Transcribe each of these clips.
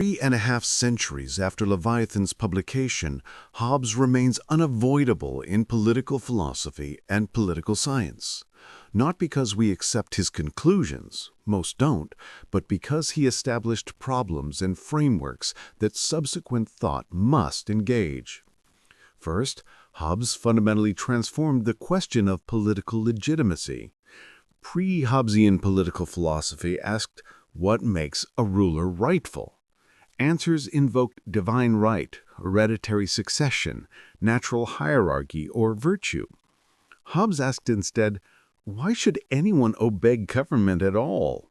3.5 centuries after Leviathan's publication, Hobbes remains unavoidable in political philosophy and political science. Not because we accept his conclusions, most don't, but because he established problems and frameworks that subsequent thought must engage. First, Hobbes fundamentally transformed the question of political legitimacy. Pre-Hobbesian political philosophy asked, what makes a ruler rightful? Answers invoked divine right, hereditary succession, natural hierarchy, or virtue. Hobbes asked instead, why should anyone obey government at all?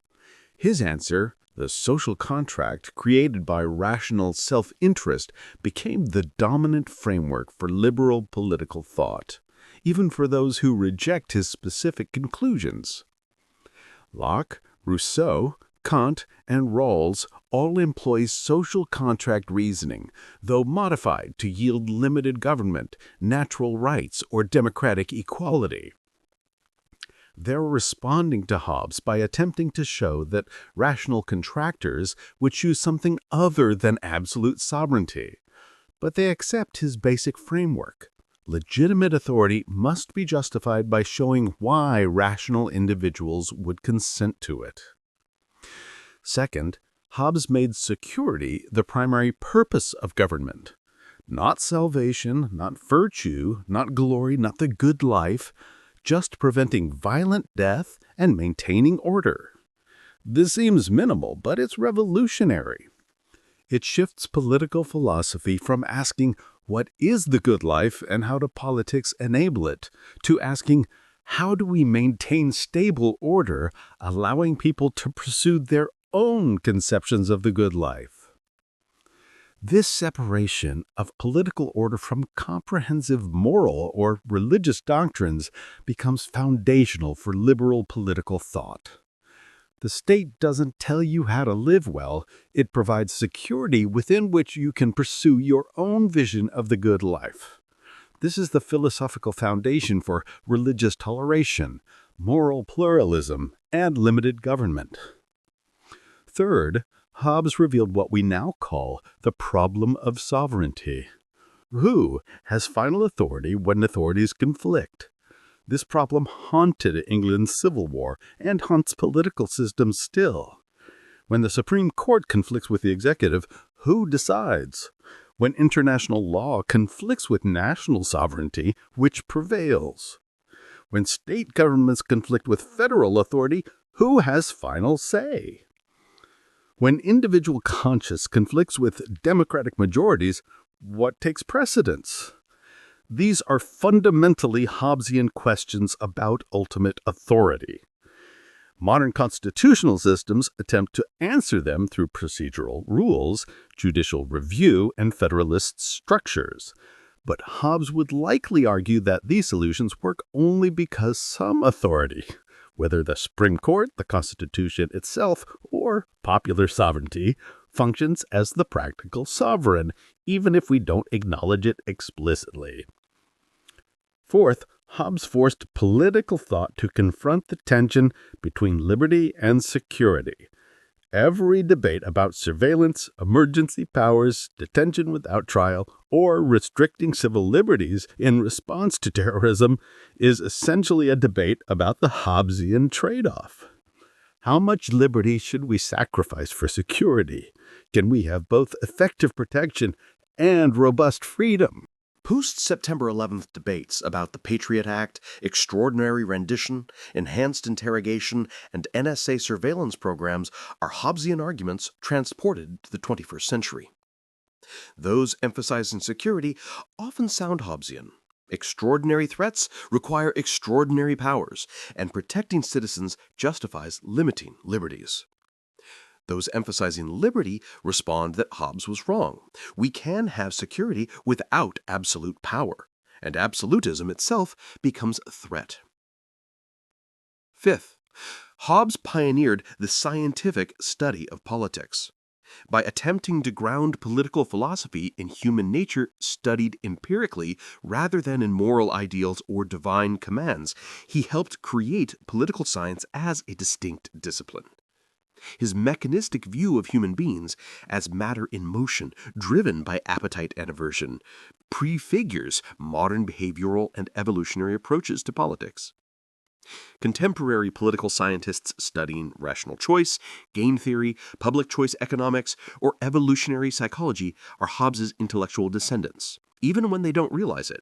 His answer, the social contract created by rational self-interest, became the dominant framework for liberal political thought, even for those who reject his specific conclusions. Locke, Rousseau, Kant, and Rawls all employ social contract reasoning, though modified to yield limited government, natural rights, or democratic equality. They're responding to Hobbes by attempting to show that rational contractors would choose something other than absolute sovereignty. But they accept his basic framework. Legitimate authority must be justified by showing why rational individuals would consent to it. Second, Hobbes made security the primary purpose of government. Not salvation, not virtue, not glory, not the good life, just preventing violent death and maintaining order. This seems minimal, but it's revolutionary. It shifts political philosophy from asking what is the good life and how do politics enable it, to asking how do we maintain stable order, allowing people to pursue their own conceptions of the good life. This separation of political order from comprehensive moral or religious doctrines becomes foundational for liberal political thought. The state doesn't tell you how to live well, it provides security within which you can pursue your own vision of the good life. This is the philosophical foundation for religious toleration, moral pluralism, and limited government. Third, Hobbes revealed what we now call the problem of sovereignty. Who has final authority when authorities conflict? This problem haunted England's Civil War and haunts political systems still. When the Supreme Court conflicts with the executive, who decides? When international law conflicts with national sovereignty, which prevails? When state governments conflict with federal authority, who has final say? When individual conscience conflicts with democratic majorities, what takes precedence? These are fundamentally Hobbesian questions about ultimate authority. Modern constitutional systems attempt to answer them through procedural rules, judicial review, and federalist structures. But Hobbes would likely argue that these solutions work only because some authority, whether the Supreme Court, the Constitution itself, or popular sovereignty, functions as the practical sovereign, even if we don't acknowledge it explicitly. Fourth, Hobbes forced political thought to confront the tension between liberty and security. Every debate about surveillance, emergency powers, detention without trial, or restricting civil liberties in response to terrorism is essentially a debate about the Hobbesian trade-off. How much liberty should we sacrifice for security? Can we have both effective protection and robust freedom? Post-September 11th debates about the Patriot Act, extraordinary rendition, enhanced interrogation, and NSA surveillance programs are Hobbesian arguments transported to the 21st century. Those emphasizing security often sound Hobbesian. Extraordinary threats require extraordinary powers, and protecting citizens justifies limiting liberties. Those emphasizing liberty respond that Hobbes was wrong. We can have security without absolute power, and absolutism itself becomes a threat. Fifth, Hobbes pioneered the scientific study of politics. By attempting to ground political philosophy in human nature studied empirically rather than in moral ideals or divine commands, he helped create political science as a distinct discipline. His mechanistic view of human beings as matter in motion, driven by appetite and aversion, prefigures modern behavioral and evolutionary approaches to politics. Contemporary political scientists studying rational choice, game theory, public choice economics, or evolutionary psychology are Hobbes's intellectual descendants, even when they don't realize it.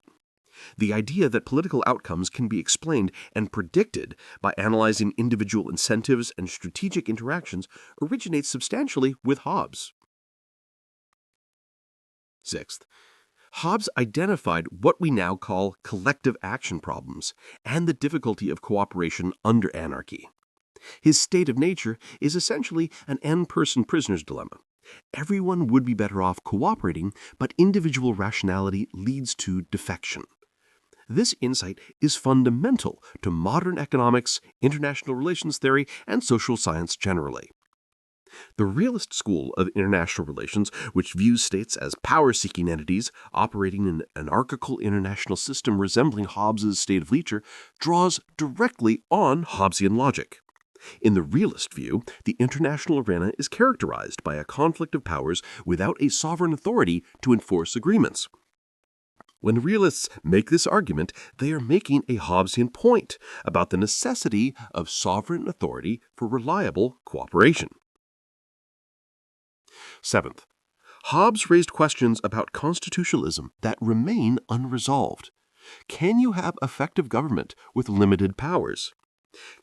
The idea that political outcomes can be explained and predicted by analyzing individual incentives and strategic interactions originates substantially with Hobbes. Sixth, Hobbes identified what we now call collective action problems and the difficulty of cooperation under anarchy. His state of nature is essentially an n-person prisoner's dilemma. Everyone would be better off cooperating, but individual rationality leads to defection. This insight is fundamental to modern economics, international relations theory, and social science generally. The realist school of international relations, which views states as power-seeking entities operating in an anarchical international system resembling Hobbes's state of nature, draws directly on Hobbesian logic. In the realist view, the international arena is characterized by a conflict of powers without a sovereign authority to enforce agreements. When realists make this argument, they are making a Hobbesian point about the necessity of sovereign authority for reliable cooperation. Seventh, Hobbes raised questions about constitutionalism that remain unresolved. Can you have effective government with limited powers?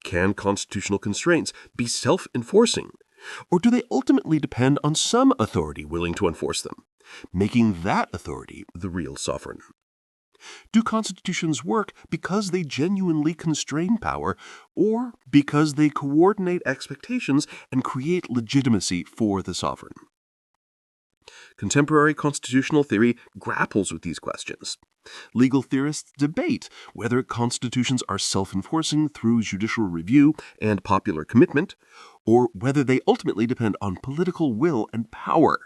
Can constitutional constraints be self-enforcing? Or do they ultimately depend on some authority willing to enforce them, making that authority the real sovereign? Do constitutions work because they genuinely constrain power, or because they coordinate expectations and create legitimacy for the sovereign? Contemporary constitutional theory grapples with these questions. Legal theorists debate whether constitutions are self-enforcing through judicial review and popular commitment, or whether they ultimately depend on political will and power.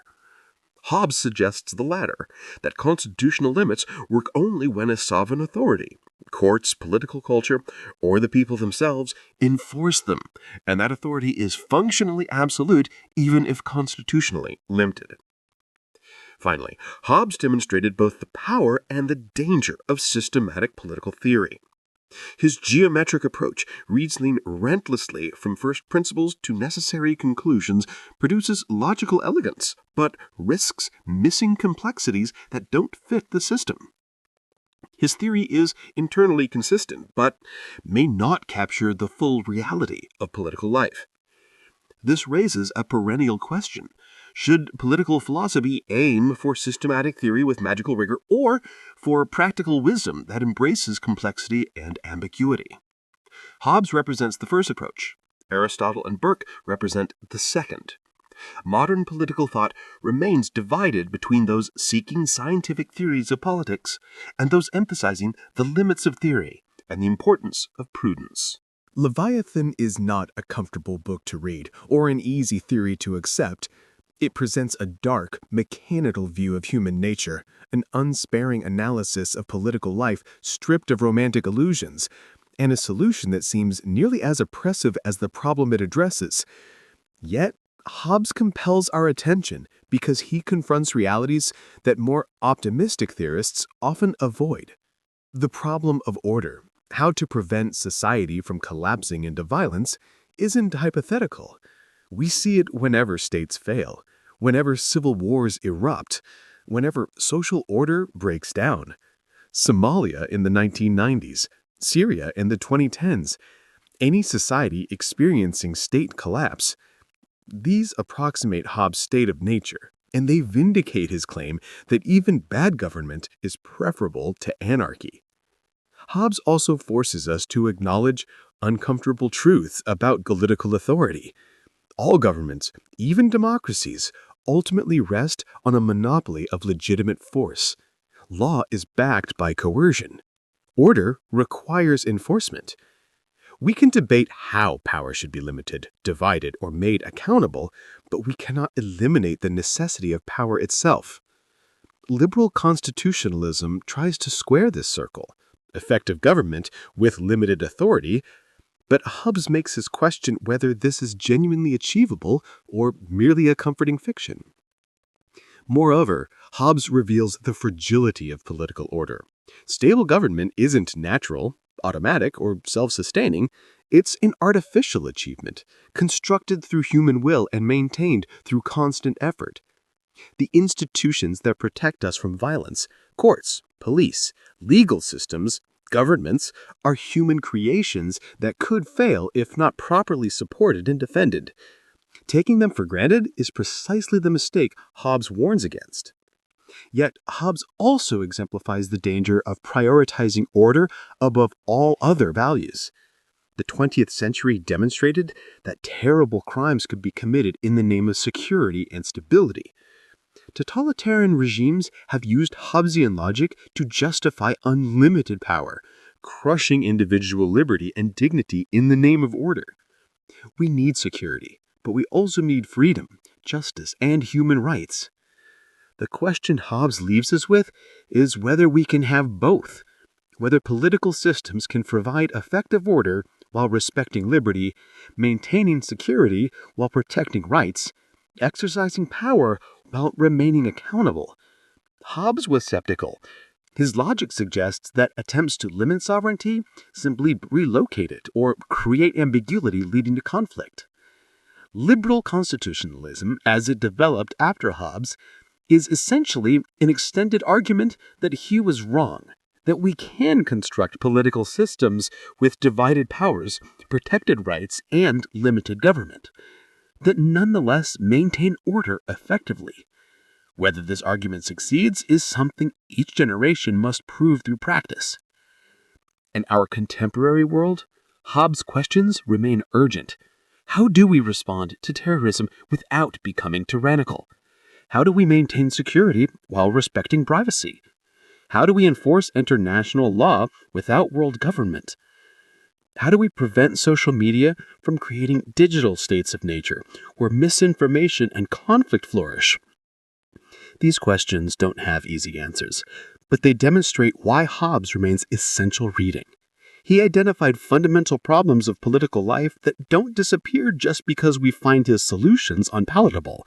Hobbes suggests the latter, that constitutional limits work only when a sovereign authority, courts, political culture, or the people themselves, enforce them, and that authority is functionally absolute even if constitutionally limited. Finally, Hobbes demonstrated both the power and the danger of systematic political theory. His geometric approach, reasoning relentlessly from first principles to necessary conclusions, produces logical elegance, but risks missing complexities that don't fit the system. His theory is internally consistent, but may not capture the full reality of political life. This raises a perennial question. Should political philosophy aim for systematic theory with magical rigor, or for practical wisdom that embraces complexity and ambiguity? Hobbes represents the first approach. Aristotle and Burke represent the second. Modern political thought remains divided between those seeking scientific theories of politics and those emphasizing the limits of theory and the importance of prudence. Leviathan is not a comfortable book to read or an easy theory to accept. It presents a dark, mechanical view of human nature, an unsparing analysis of political life stripped of romantic illusions, and a solution that seems nearly as oppressive as the problem it addresses. Yet, Hobbes compels our attention because he confronts realities that more optimistic theorists often avoid. The problem of order, how to prevent society from collapsing into violence, isn't hypothetical. We see it whenever states fail, whenever civil wars erupt, whenever social order breaks down. Somalia in the 1990s, Syria in the 2010s, any society experiencing state collapse. These approximate Hobbes' state of nature, and they vindicate his claim that even bad government is preferable to anarchy. Hobbes also forces us to acknowledge uncomfortable truths about political authority. All governments, even democracies, ultimately rest on a monopoly of legitimate force. Law is backed by coercion. Order requires enforcement. We can debate how power should be limited, divided, or made accountable, but we cannot eliminate the necessity of power itself. Liberal constitutionalism tries to square this circle. Effective government with limited authority, But Hobbes makes us question whether this is genuinely achievable or merely a comforting fiction. Moreover, Hobbes reveals the fragility of political order. Stable government isn't natural, automatic, or self-sustaining. It's an artificial achievement, constructed through human will and maintained through constant effort. The institutions that protect us from violence, courts, police, legal systems, governments, are human creations that could fail if not properly supported and defended. Taking them for granted is precisely the mistake Hobbes warns against. Yet Hobbes also exemplifies the danger of prioritizing order above all other values. The 20th century demonstrated that terrible crimes could be committed in the name of security and stability. Totalitarian regimes have used Hobbesian logic to justify unlimited power, crushing individual liberty and dignity in the name of order. We need security, but we also need freedom, justice, and human rights. The question Hobbes leaves us with is whether we can have both, whether political systems can provide effective order while respecting liberty, maintaining security while protecting rights, exercising power while remaining accountable. Hobbes was skeptical. His logic suggests that attempts to limit sovereignty simply relocate it or create ambiguity leading to conflict. Liberal constitutionalism, as it developed after Hobbes, is essentially an extended argument that he was wrong, that we can construct political systems with divided powers, protected rights, and limited government, that nonetheless maintain order effectively. Whether this argument succeeds is something each generation must prove through practice. In our contemporary world, Hobbes' questions remain urgent. How do we respond to terrorism without becoming tyrannical? How do we maintain security while respecting privacy? How do we enforce international law without world government? How do we prevent social media from creating digital states of nature where misinformation and conflict flourish? These questions don't have easy answers, but they demonstrate why Hobbes remains essential reading. He identified fundamental problems of political life that don't disappear just because we find his solutions unpalatable.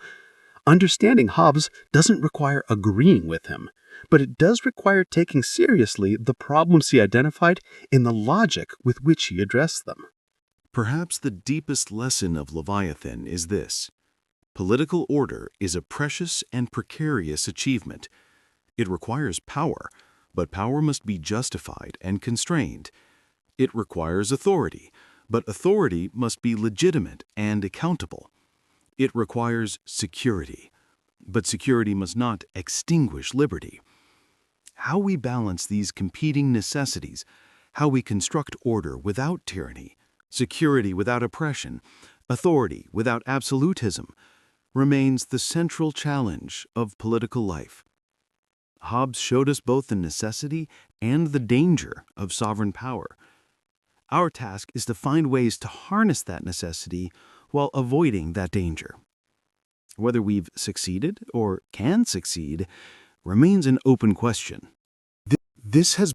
Understanding Hobbes doesn't require agreeing with him, but it does require taking seriously the problems he identified and the logic with which he addressed them. Perhaps the deepest lesson of Leviathan is this: political order is a precious and precarious achievement. It requires power, but power must be justified and constrained. It requires authority, but authority must be legitimate and accountable. It requires security, but security must not extinguish liberty. How we balance these competing necessities, how we construct order without tyranny, security without oppression, authority without absolutism, remains the central challenge of political life. Hobbes showed us both the necessity and the danger of sovereign power. Our task is to find ways to harness that necessity while avoiding that danger. Whether we've succeeded or can succeed remains an open question. This has